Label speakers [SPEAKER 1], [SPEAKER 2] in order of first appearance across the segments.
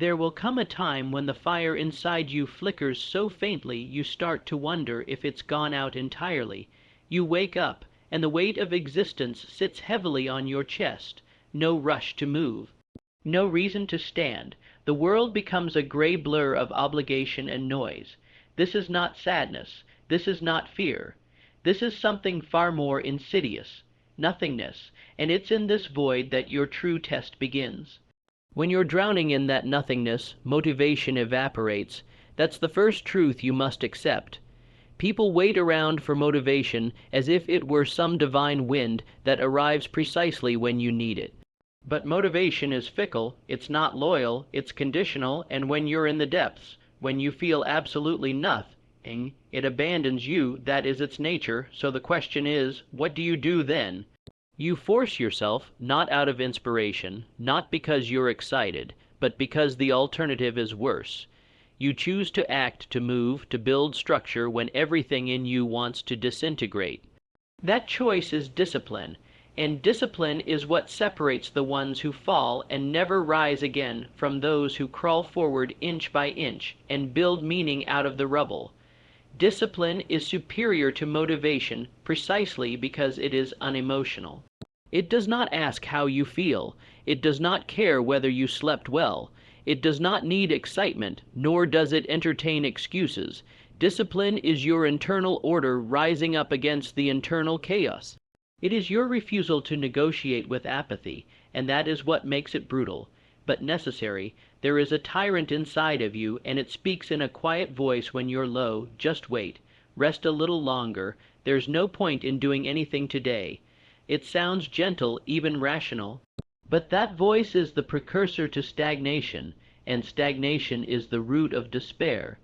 [SPEAKER 1] There will come a time when the fire inside you flickers so faintly you start to wonder if it's gone out entirely. You wake up, and the weight of existence sits heavily on your chest. No rush to move. No reason to stand. The world becomes a gray blur of obligation and noise. This is not sadness. This is not fear. This is something far more insidious, nothingness, and it's in this void that your true test begins. When you're drowning in that nothingness, motivation evaporates. That's the first truth you must accept. People wait around for motivation as if it were some divine wind that arrives precisely when you need it. But motivation is fickle, it's not loyal, it's conditional, and when you're in the depths, when you feel absolutely nothing, it abandons you. That is its nature. So the question is, what do you do then? You force yourself, not out of inspiration, not because you're excited, but because the alternative is worse. You choose to act, to move, to build structure when everything in you wants to disintegrate. That choice is discipline, and discipline is what separates the ones who fall and never rise again from those who crawl forward inch by inch and build meaning out of the rubble. Discipline is superior to motivation precisely because it is unemotional. It does not ask how you feel. It does not care whether you slept well. It does not need excitement, nor does it entertain excuses. Discipline is your internal order rising up against the internal chaos. It is your refusal to negotiate with apathy, and that is what makes it brutal, but necessary. There is a tyrant inside of you, and it speaks in a quiet voice when you're low. Just wait. Rest a little longer. There's no point in doing anything today. It sounds gentle, even rational, but that voice is the precursor to stagnation, and stagnation is the root of despair.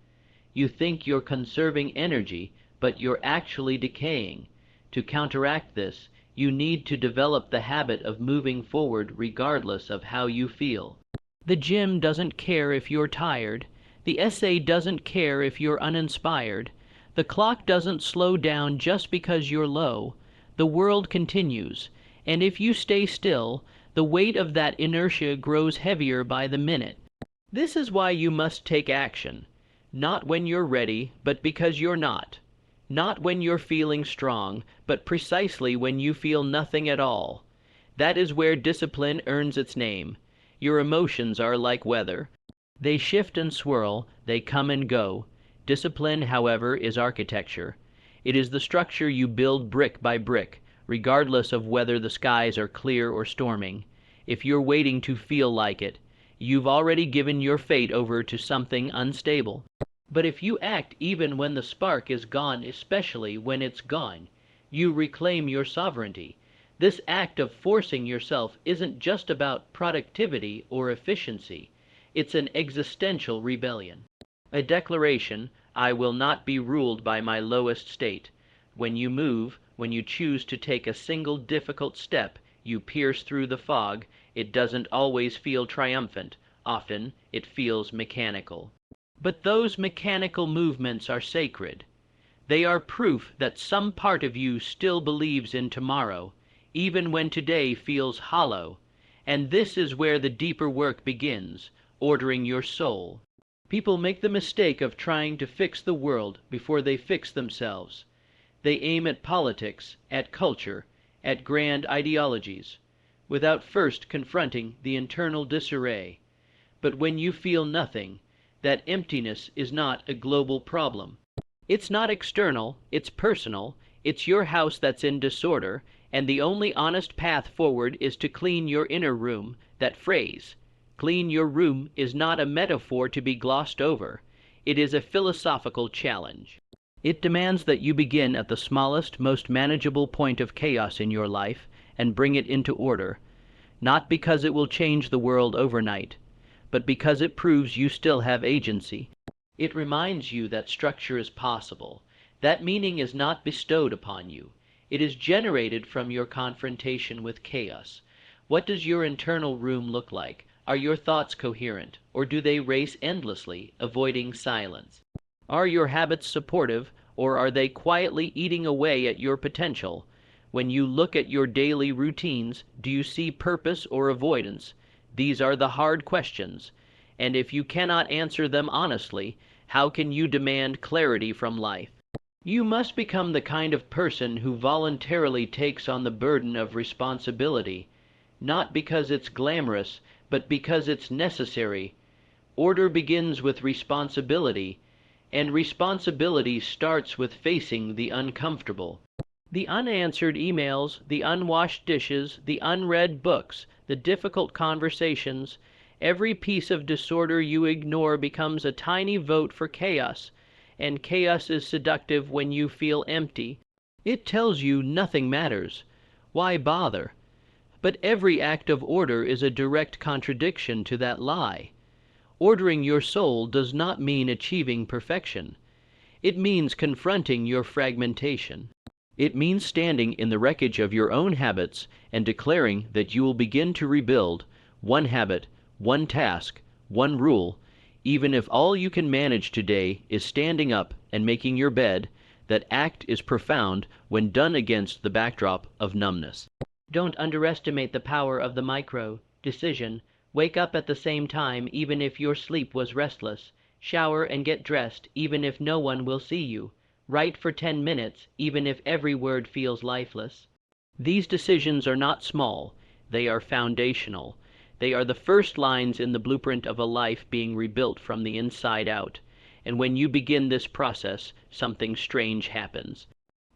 [SPEAKER 1] You think you're conserving energy, but you're actually decaying. To counteract this, you need to develop the habit of moving forward regardless of how you feel. The gym doesn't care if you're tired. The essay doesn't care if you're uninspired. The clock doesn't slow down just because you're low. The world continues, and if you stay still, the weight of that inertia grows heavier by the minute. This is why you must take action, not when you're ready, but because you're not. Not when you're feeling strong, but precisely when you feel nothing at all. That is where discipline earns its name. Your emotions are like weather. They shift and swirl, they come and go. Discipline, however, is architecture. It is the structure you build brick by brick, regardless of whether the skies are clear or storming. If you're waiting to feel like it, you've already given your fate over to something unstable. But if you act even when the spark is gone, especially when it's gone, you reclaim your sovereignty. This act of forcing yourself isn't just about productivity or efficiency. It's an existential rebellion. A declaration, I will not be ruled by my lowest state. When you move, when you choose to take a single difficult step, you pierce through the fog. It doesn't always feel triumphant. Often it feels mechanical. But those mechanical movements are sacred. They are proof that some part of you still believes in tomorrow, even when today feels hollow. And this is where the deeper work begins, ordering your soul. People make the mistake of trying to fix the world before they fix themselves. They aim at politics, at culture, at grand ideologies, without first confronting the internal disarray. But when you feel nothing, that emptiness is not a global problem. It's not external, it's personal. It's your house that's in disorder, and the only honest path forward is to clean your inner room. That phrase, clean your room, is not a metaphor to be glossed over. It is a philosophical challenge. It demands that you begin at the smallest, most manageable point of chaos in your life and bring it into order, not because it will change the world overnight, but because it proves you still have agency. It reminds you that structure is possible. That meaning is not bestowed upon you. It is generated from your confrontation with chaos. What does your internal room look like? Are your thoughts coherent, or do they race endlessly, avoiding silence? Are your habits supportive, or are they quietly eating away at your potential? When you look at your daily routines, do you see purpose or avoidance? These are the hard questions, And if you cannot answer them honestly, how can you demand clarity from life? You must become the kind of person who voluntarily takes on the burden of responsibility, not because it's glamorous, but because it's necessary. Order begins with responsibility, and responsibility starts with facing the uncomfortable. The unanswered emails, the unwashed dishes, the unread books, the difficult conversations, every piece of disorder you ignore becomes a tiny vote for chaos, and chaos is seductive when you feel empty. It tells you nothing matters. Why bother? But every act of order is a direct contradiction to that lie. Ordering your soul does not mean achieving perfection. It means confronting your fragmentation. It means standing in the wreckage of your own habits and declaring that you will begin to rebuild one habit, one task, one rule, even if all you can manage today is standing up and making your bed. That act is profound when done against the backdrop of numbness. Don't underestimate the power of the micro decision. Wake up at the same time even if your sleep was restless. Shower and get dressed even if no one will see you. Write for 10 minutes even if every word feels lifeless. These decisions are not small, they are foundational. They are the first lines in the blueprint of a life being rebuilt from the inside out. And when you begin this process, something strange happens.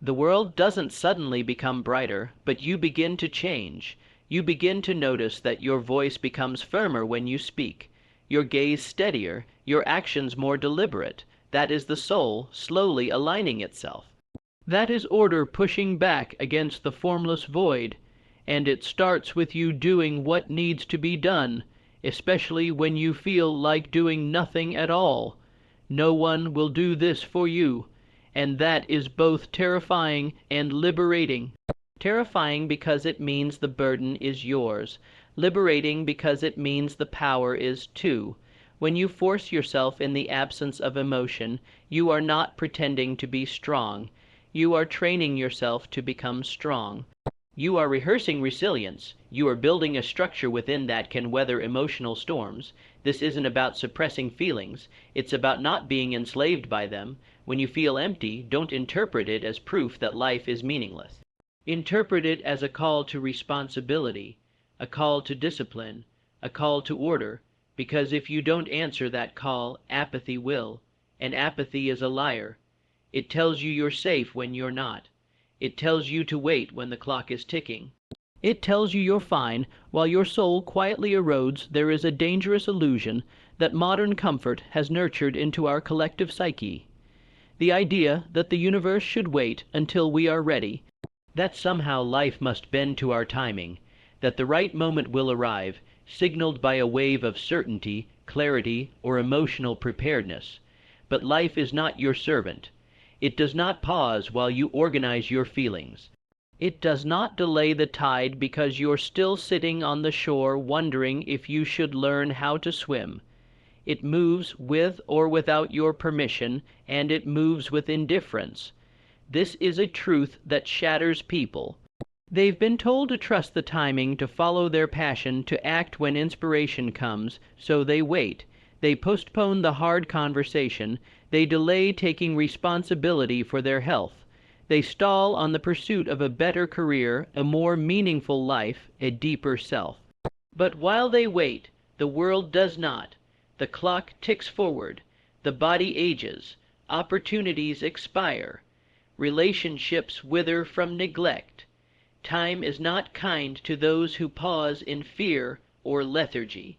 [SPEAKER 1] The world doesn't suddenly become brighter, but you begin to change. You begin to notice that your voice becomes firmer when you speak, your gaze steadier, your actions more deliberate. That is the soul slowly aligning itself. That is order pushing back against the formless void, and it starts with you doing what needs to be done, especially when you feel like doing nothing at all. No one will do this for you, and that is both terrifying and liberating. Terrifying because it means the burden is yours. Liberating because it means the power is too. When you force yourself in the absence of emotion, you are not pretending to be strong. You are training yourself to become strong. You are rehearsing resilience. You are building a structure within that can weather emotional storms. This isn't about suppressing feelings. It's about not being enslaved by them. When you feel empty, don't interpret it as proof that life is meaningless. Interpret it as a call to responsibility, a call to discipline, a call to order, because if you don't answer that call, apathy will, and apathy is a liar. It tells you you're safe when you're not. It tells you to wait when the clock is ticking. It tells you you're fine while your soul quietly erodes. There is a dangerous illusion that modern comfort has nurtured into our collective psyche. The idea that the universe should wait until we are ready, that somehow life must bend to our timing, that the right moment will arrive, signaled by a wave of certainty, clarity, or emotional preparedness. But life is not your servant. It does not pause while you organize your feelings. It does not delay the tide because you're still sitting on the shore wondering if you should learn how to swim. It moves with or without your permission, and it moves with indifference. This is a truth that shatters people. They've been told to trust the timing, to follow their passion, to act when inspiration comes, so they wait. They postpone the hard conversation. They delay taking responsibility for their health. They stall on the pursuit of a better career, a more meaningful life, a deeper self. But while they wait, the world does not. The clock ticks forward. The body ages. Opportunities expire. Relationships wither from neglect. Time is not kind to those who pause in fear or lethargy.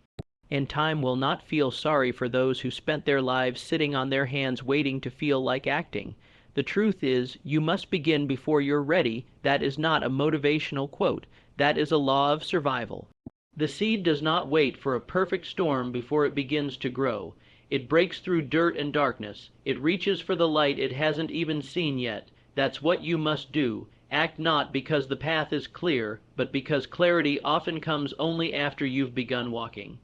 [SPEAKER 1] And time will not feel sorry for those who spent their lives sitting on their hands waiting to feel like acting. The truth is, you must begin before you're ready. That is not a motivational quote. That is a law of survival. The seed does not wait for a perfect storm before it begins to grow. It breaks through dirt and darkness. It reaches for the light it hasn't even seen yet. That's what you must do. Act not because the path is clear, but because clarity often comes only after you've begun walking.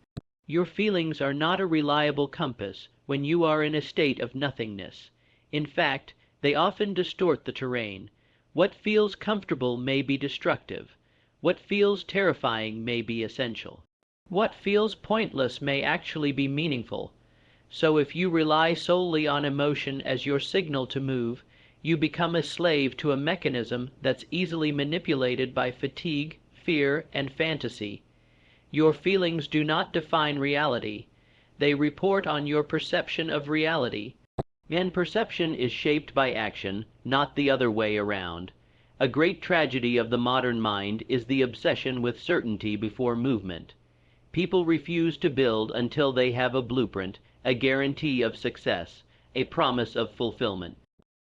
[SPEAKER 1] Your feelings are not a reliable compass when you are in a state of nothingness. In fact, they often distort the terrain. What feels comfortable may be destructive. What feels terrifying may be essential. What feels pointless may actually be meaningful. So if you rely solely on emotion as your signal to move, you become a slave to a mechanism that's easily manipulated by fatigue, fear, and fantasy. Your feelings do not define reality. They report on your perception of reality, and perception is shaped by action, not the other way around. A great tragedy of the modern mind is the obsession with certainty before movement. People refuse to build until they have a blueprint, a guarantee of success, a promise of fulfillment.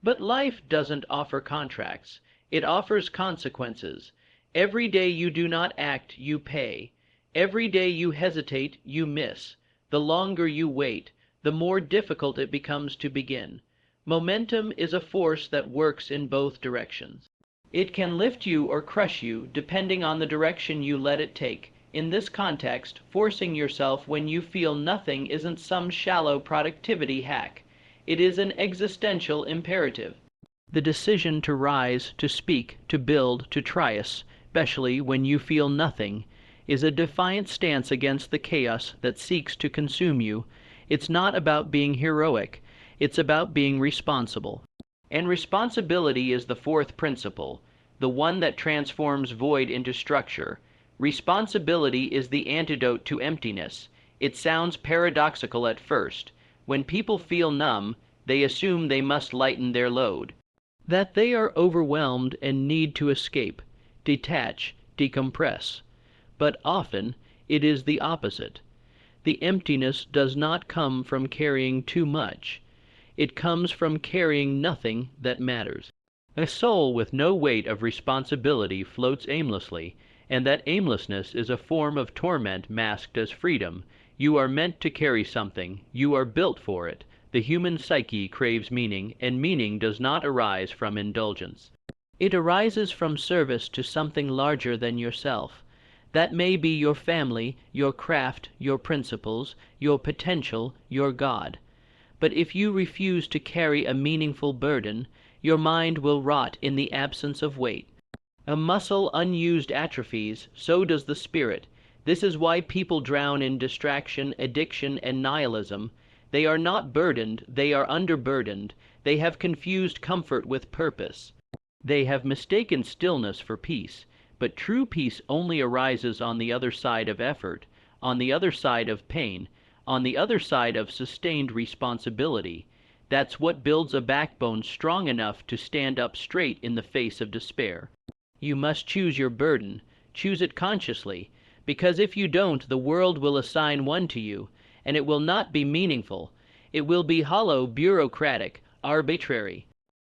[SPEAKER 1] But life doesn't offer contracts. It offers consequences. Every day you do not act, you pay. Every day you hesitate, you miss. The longer you wait, the more difficult it becomes to begin. Momentum is a force that works in both directions. It can lift you or crush you, depending on the direction you let it take. In this context, forcing yourself when you feel nothing isn't some shallow productivity hack. It is an existential imperative. The decision to rise, to speak, to build, to try, especially when you feel nothing, is a defiant stance against the chaos that seeks to consume you. It's not about being heroic. It's about being responsible. And responsibility is the fourth principle, the one that transforms void into structure. Responsibility is the antidote to emptiness. It sounds paradoxical at first. When people feel numb, they assume they must lighten their load, that they are overwhelmed and need to escape, detach, decompress. But often it is the opposite. The emptiness does not come from carrying too much. It comes from carrying nothing that matters. A soul with no weight of responsibility floats aimlessly, and that aimlessness is a form of torment masked as freedom. You are meant to carry something. You are built for it. The human psyche craves meaning, and meaning does not arise from indulgence. It arises from service to something larger than yourself. That may be your family, your craft, your principles, your potential, your God. But if you refuse to carry a meaningful burden, your mind will rot in the absence of weight. A muscle unused atrophies, so does the spirit. This is why people drown in distraction, addiction, and nihilism. They are not burdened, they are underburdened. They have confused comfort with purpose. They have mistaken stillness for peace. But true peace only arises on the other side of effort, on the other side of pain, on the other side of sustained responsibility. That's what builds a backbone strong enough to stand up straight in the face of despair. You must choose your burden. Choose it consciously, because if you don't, the world will assign one to you, and it will not be meaningful. It will be hollow, bureaucratic, arbitrary.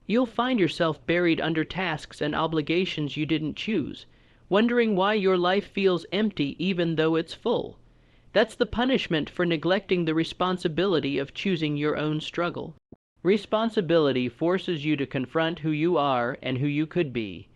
[SPEAKER 1] You'll find yourself buried under tasks and obligations you didn't choose, wondering why your life feels empty even though it's full. That's the punishment for neglecting the responsibility of choosing your own struggle. Responsibility forces you to confront who you are and who you could be.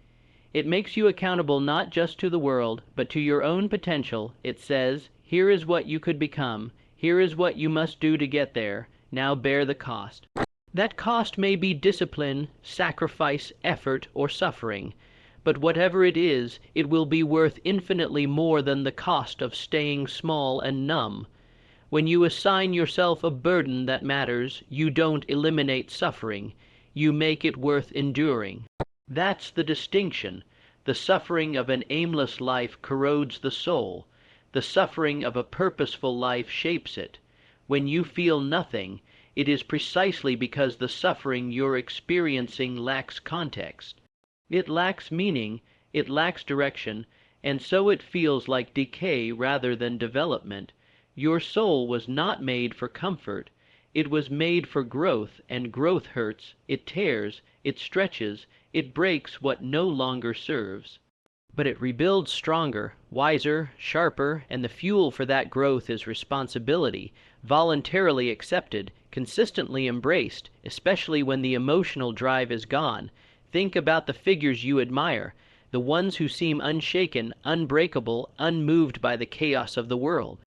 [SPEAKER 1] It makes you accountable not just to the world, but to your own potential. It says, here is what you could become. Here is what you must do to get there. Now bear the cost. That cost may be discipline, sacrifice, effort, or suffering. But whatever it is, it will be worth infinitely more than the cost of staying small and numb. When you assign yourself a burden that matters, you don't eliminate suffering. You make it worth enduring. That's the distinction. The suffering of an aimless life corrodes the soul. The suffering of a purposeful life shapes it. When you feel nothing, it is precisely because the suffering you're experiencing lacks context. It lacks meaning, it lacks direction, and so it feels like decay rather than development. Your soul was not made for comfort. It was made for growth, and growth hurts, it tears, it stretches, it breaks what no longer serves. But it rebuilds stronger, wiser, sharper, and the fuel for that growth is responsibility, voluntarily accepted, consistently embraced, especially when the emotional drive is gone. Think about the figures you admire, the ones who seem unshaken, unbreakable, unmoved by the chaos of the world.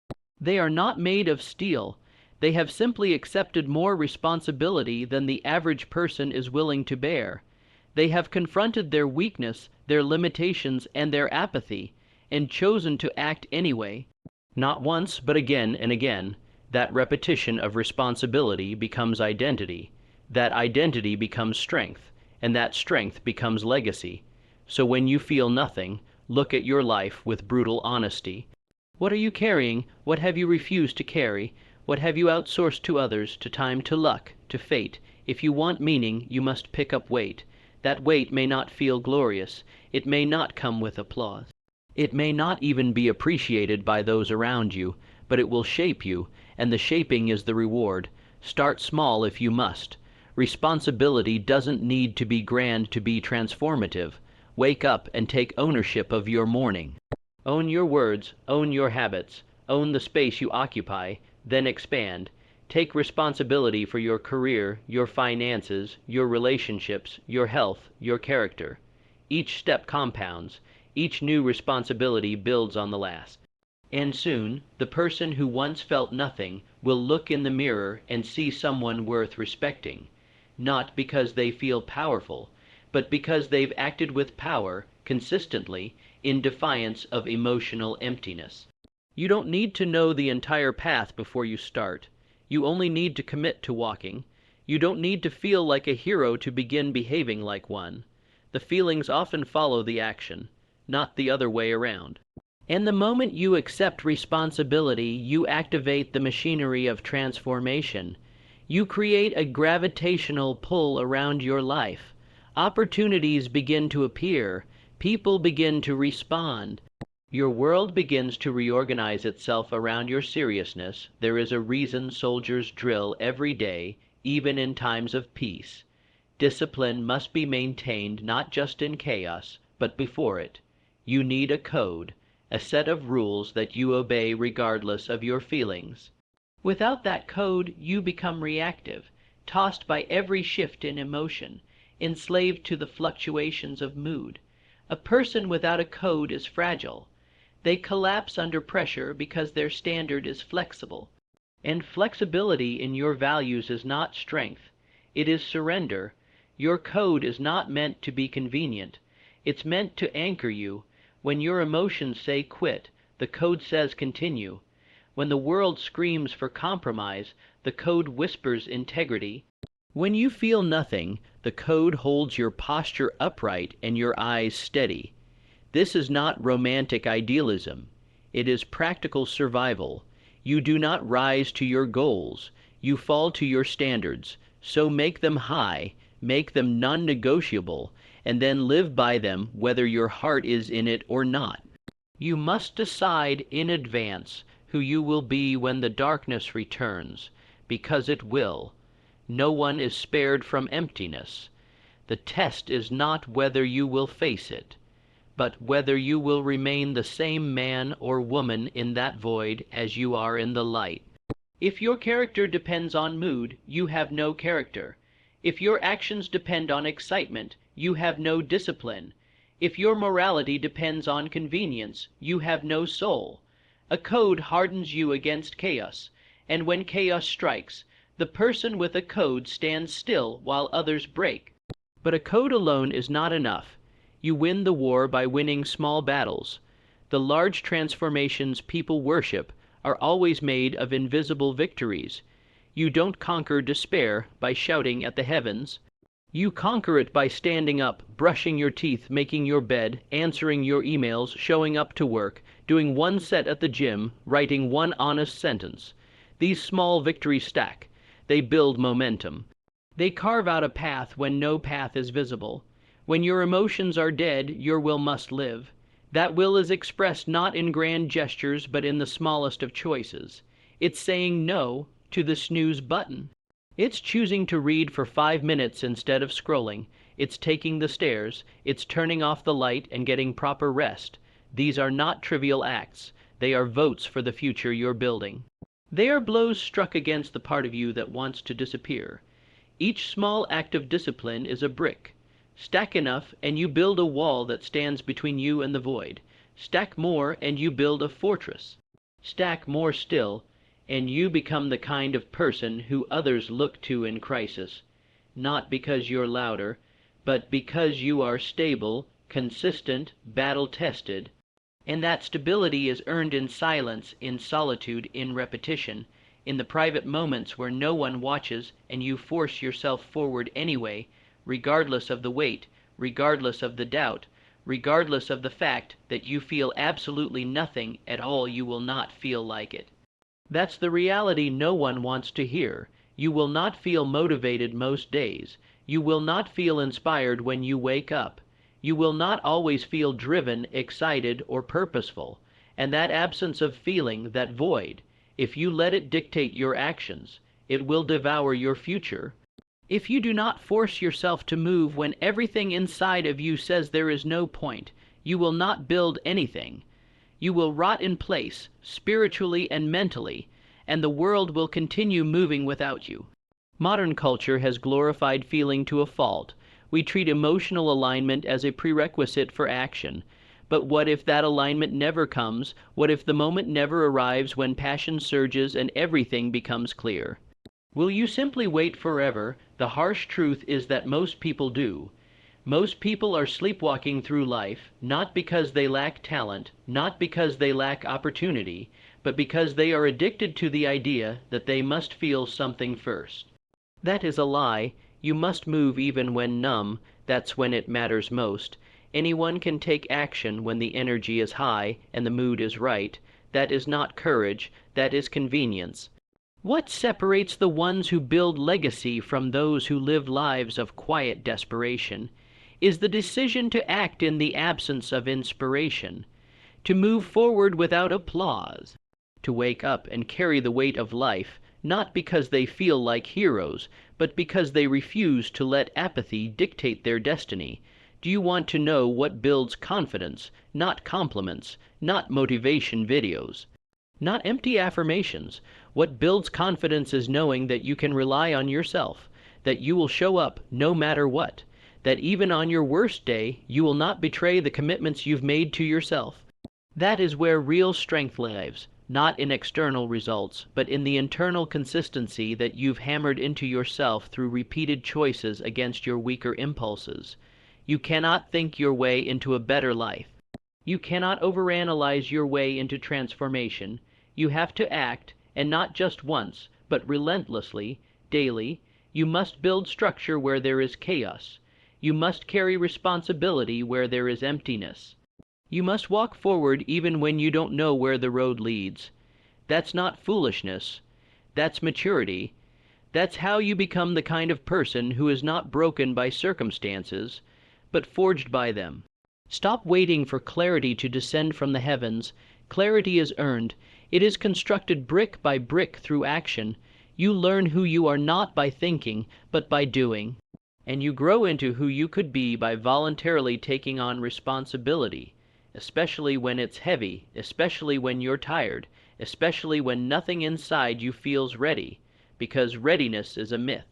[SPEAKER 1] They are not made of steel. They have simply accepted more responsibility than the average person is willing to bear. They have confronted their weakness, their limitations, and their apathy, and chosen to act anyway. Not once, but again and again, that repetition of responsibility becomes identity, that identity becomes strength, and that strength becomes legacy. So when you feel nothing, look at your life with brutal honesty. What are you carrying? What have you refused to carry? What have you outsourced to others, to time, to luck, to fate? If you want meaning, you must pick up weight. That weight may not feel glorious. It may not come with applause. It may not even be appreciated by those around you, but it will shape you, and the shaping is the reward. Start small if you must. Responsibility doesn't need to be grand to be transformative. Wake up and take ownership of your morning. Own your words, own your habits, own the space you occupy, then expand. Take responsibility for your career, your finances, your relationships, your health, your character. Each step compounds. Each new responsibility builds on the last. And soon, the person who once felt nothing will look in the mirror and see someone worth respecting, not because they feel powerful, but because they've acted with power, consistently, in defiance of emotional emptiness. You don't need to know the entire path before you start. You only need to commit to walking. You don't need to feel like a hero to begin behaving like one. The feelings often follow the action, not the other way around. And the moment you accept responsibility, you activate the machinery of transformation. You create a gravitational pull around your life. Opportunities begin to appear. People begin to respond. Your world begins to reorganize itself around your seriousness. There is a reason soldiers drill every day, even in times of peace. Discipline must be maintained not just in chaos, but before it. You need a code, a set of rules that you obey regardless of your feelings. Without that code, you become reactive, tossed by every shift in emotion, enslaved to the fluctuations of mood. A person without a code is fragile. They collapse under pressure because their standard is flexible. And flexibility in your values is not strength. It is surrender. Your code is not meant to be convenient. It's meant to anchor you. When your emotions say quit, the code says continue. When the world screams for compromise, the code whispers integrity. When you feel nothing, the code holds your posture upright and your eyes steady. This is not romantic idealism. It is practical survival. You do not rise to your goals. You fall to your standards. So make them high, make them non-negotiable, and then live by them whether your heart is in it or not. You must decide in advance who you will be when the darkness returns, because it will. No one is spared from emptiness. The test is not whether you will face it, but whether you will remain the same man or woman in that void as you are in the light. If your character depends on mood, you have no character. If your actions depend on excitement, you have no discipline. If your morality depends on convenience, you have no soul. A code hardens you against chaos, and when chaos strikes, the person with a code stands still while others break. But a code alone is not enough. You win the war by winning small battles. The large transformations people worship are always made of invisible victories. You don't conquer despair by shouting at the heavens. You conquer it by standing up, brushing your teeth, making your bed, answering your emails, showing up to work, doing one set at the gym, writing one honest sentence. These small victories stack. They build momentum. They carve out a path when no path is visible. When your emotions are dead, your will must live. That will is expressed not in grand gestures, but in the smallest of choices. It's saying no to the snooze button. It's choosing to read for 5 minutes instead of scrolling. It's taking the stairs. It's turning off the light and getting proper rest. These are not trivial acts. They are votes for the future you're building. They are blows struck against the part of you that wants to disappear. Each small act of discipline is a brick. Stack enough, and you build a wall that stands between you and the void. Stack more, and you build a fortress. Stack more still, and you become the kind of person who others look to in crisis, not because you're louder, but because you are stable, consistent, battle-tested. And that stability is earned in silence, in solitude, in repetition, in the private moments where no one watches and you force yourself forward anyway, regardless of the weight, regardless of the doubt, regardless of the fact that you feel absolutely nothing at all. You will not feel like it. That's the reality no one wants to hear. You will not feel motivated most days. You will not feel inspired when you wake up. You will not always feel driven, excited, or purposeful. And that absence of feeling, that void, if you let it dictate your actions, it will devour your future. If you do not force yourself to move when everything inside of you says there is no point, you will not build anything. You will rot in place, spiritually and mentally, and the world will continue moving without you. Modern culture has glorified feeling to a fault. We treat emotional alignment as a prerequisite for action. But what if that alignment never comes? What if the moment never arrives when passion surges and everything becomes clear? Will you simply wait forever? The harsh truth is that most people do. Most people are sleepwalking through life, not because they lack talent, not because they lack opportunity, but because they are addicted to the idea that they must feel something first. That is a lie. You must move even when numb. That's when it matters most. Anyone can take action when the energy is high and the mood is right. That is not courage, that is convenience. What separates the ones who build legacy from those who live lives of quiet desperation is the decision to act in the absence of inspiration, to move forward without applause, to wake up and carry the weight of life, not because they feel like heroes, but because they refuse to let apathy dictate their destiny. Do you want to know what builds confidence? Not compliments, not motivation videos, not empty affirmations. What builds confidence is knowing that you can rely on yourself, that you will show up no matter what, that even on your worst day, you will not betray the commitments you've made to yourself. That is where real strength lives, not in external results, but in the internal consistency that you've hammered into yourself through repeated choices against your weaker impulses. You cannot think your way into a better life. You cannot overanalyze your way into transformation. You have to act, and not just once, but relentlessly, daily. You must build structure where there is chaos. You must carry responsibility where there is emptiness. You must walk forward even when you don't know where the road leads. That's not foolishness. That's maturity. That's how you become the kind of person who is not broken by circumstances, but forged by them. Stop waiting for clarity to descend from the heavens. Clarity is earned. It is constructed brick by brick through action. You learn who you are not by thinking, but by doing. And you grow into who you could be by voluntarily taking on responsibility, especially when it's heavy, especially when you're tired, especially when nothing inside you feels ready, because readiness is a myth.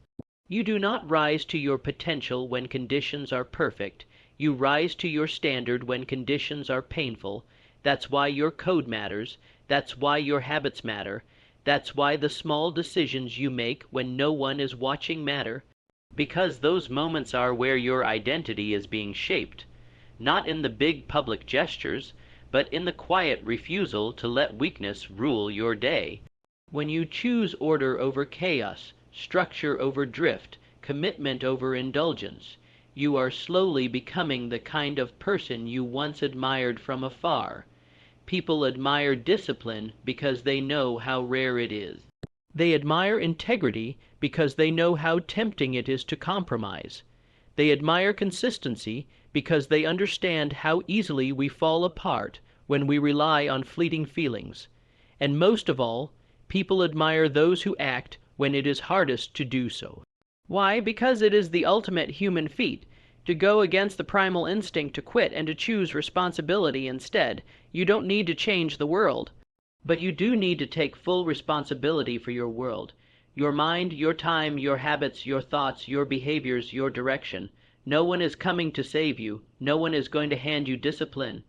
[SPEAKER 1] You do not rise to your potential when conditions are perfect. You rise to your standard when conditions are painful. That's why your code matters. That's why your habits matter. That's why the small decisions you make when no one is watching matter. Because those moments are where your identity is being shaped, not in the big public gestures, but in the quiet refusal to let weakness rule your day. When you choose order over chaos, structure over drift, commitment over indulgence, you are slowly becoming the kind of person you once admired from afar. People admire discipline because they know how rare it is. They admire integrity because they know how tempting it is to compromise. They admire consistency because they understand how easily we fall apart when we rely on fleeting feelings. And most of all, people admire those who act when it is hardest to do so. Why? Because it is the ultimate human feat. To go against the primal instinct to quit and to choose responsibility instead. You don't need to change the world. But you do need to take full responsibility for your world. Your mind, your time, your habits, your thoughts, your behaviors, your direction. No one is coming to save you. No one is going to hand you discipline.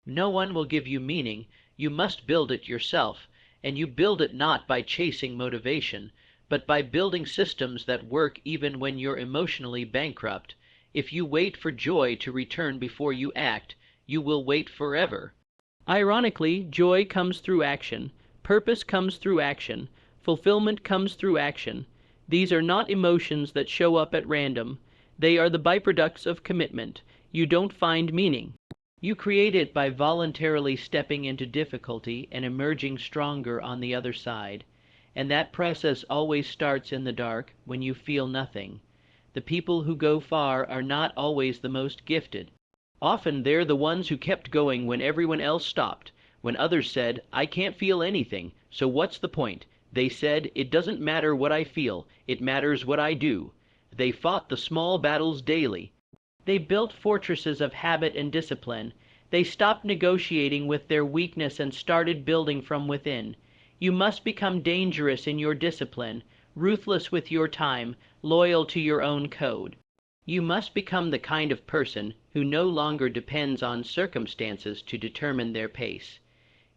[SPEAKER 1] No one will give you meaning. You must build it yourself. And you build it not by chasing motivation, but by building systems that work even when you're emotionally bankrupt. If you wait for joy to return before you act, you will wait forever. Ironically, joy comes through action, purpose comes through action, fulfillment comes through action. These are not emotions that show up at random. They are the byproducts of commitment. You don't find meaning. You create it by voluntarily stepping into difficulty and emerging stronger on the other side. And that process always starts in the dark, when you feel nothing. The people who go far are not always the most gifted. Often they're the ones who kept going when everyone else stopped. When others said, "I can't feel anything, so what's the point?" They said, "It doesn't matter what I feel, it matters what I do." They fought the small battles daily. They built fortresses of habit and discipline. They stopped negotiating with their weakness and started building from within. You must become dangerous in your discipline, ruthless with your time, loyal to your own code. You must become the kind of person who no longer depends on circumstances to determine their pace.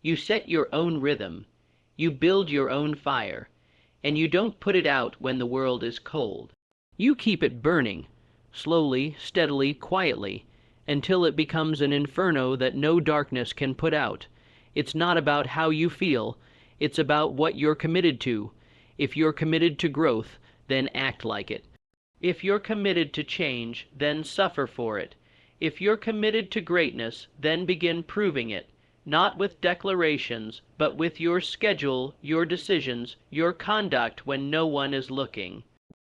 [SPEAKER 1] You set your own rhythm. You build your own fire. And you don't put it out when the world is cold. You keep it burning, slowly, steadily, quietly, until it becomes an inferno that no darkness can put out. It's not about how you feel. It's about what you're committed to. If you're committed to growth, then act like it. If you're committed to change, then suffer for it. If you're committed to greatness, then begin proving it, not with declarations, but with your schedule, your decisions, your conduct when no one is looking.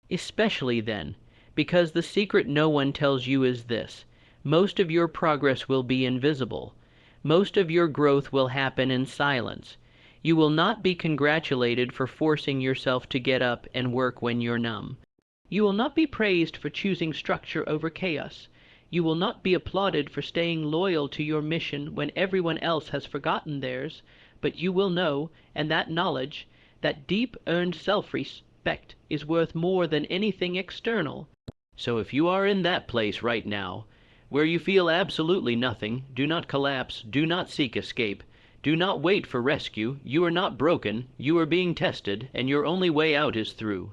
[SPEAKER 1] Especially then, because the secret no one tells you is this: most of your progress will be invisible. Most of your growth will happen in silence. You will not be congratulated for forcing yourself to get up and work when you're numb. You will not be praised for choosing structure over chaos. You will not be applauded for staying loyal to your mission when everyone else has forgotten theirs, but you will know, and that knowledge, that deep earned self-respect is worth more than anything external. So if you are in that place right now, where you feel absolutely nothing, do not collapse, do not seek escape, do not wait for rescue. You are not broken, you are being tested, and your only way out is through.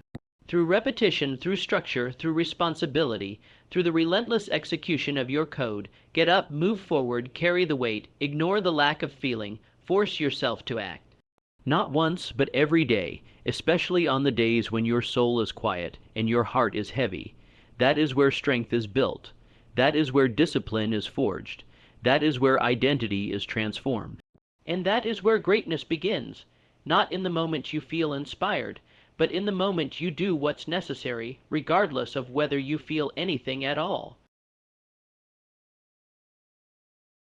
[SPEAKER 1] Through repetition, through structure, through responsibility, through the relentless execution of your code, get up, move forward, carry the weight, ignore the lack of feeling, force yourself to act. Not once, but every day, especially on the days when your soul is quiet and your heart is heavy. That is where strength is built. That is where discipline is forged. That is where identity is transformed. And that is where greatness begins, not in the moment you feel inspired, but in the moment you do what's necessary, regardless of whether you feel anything at all.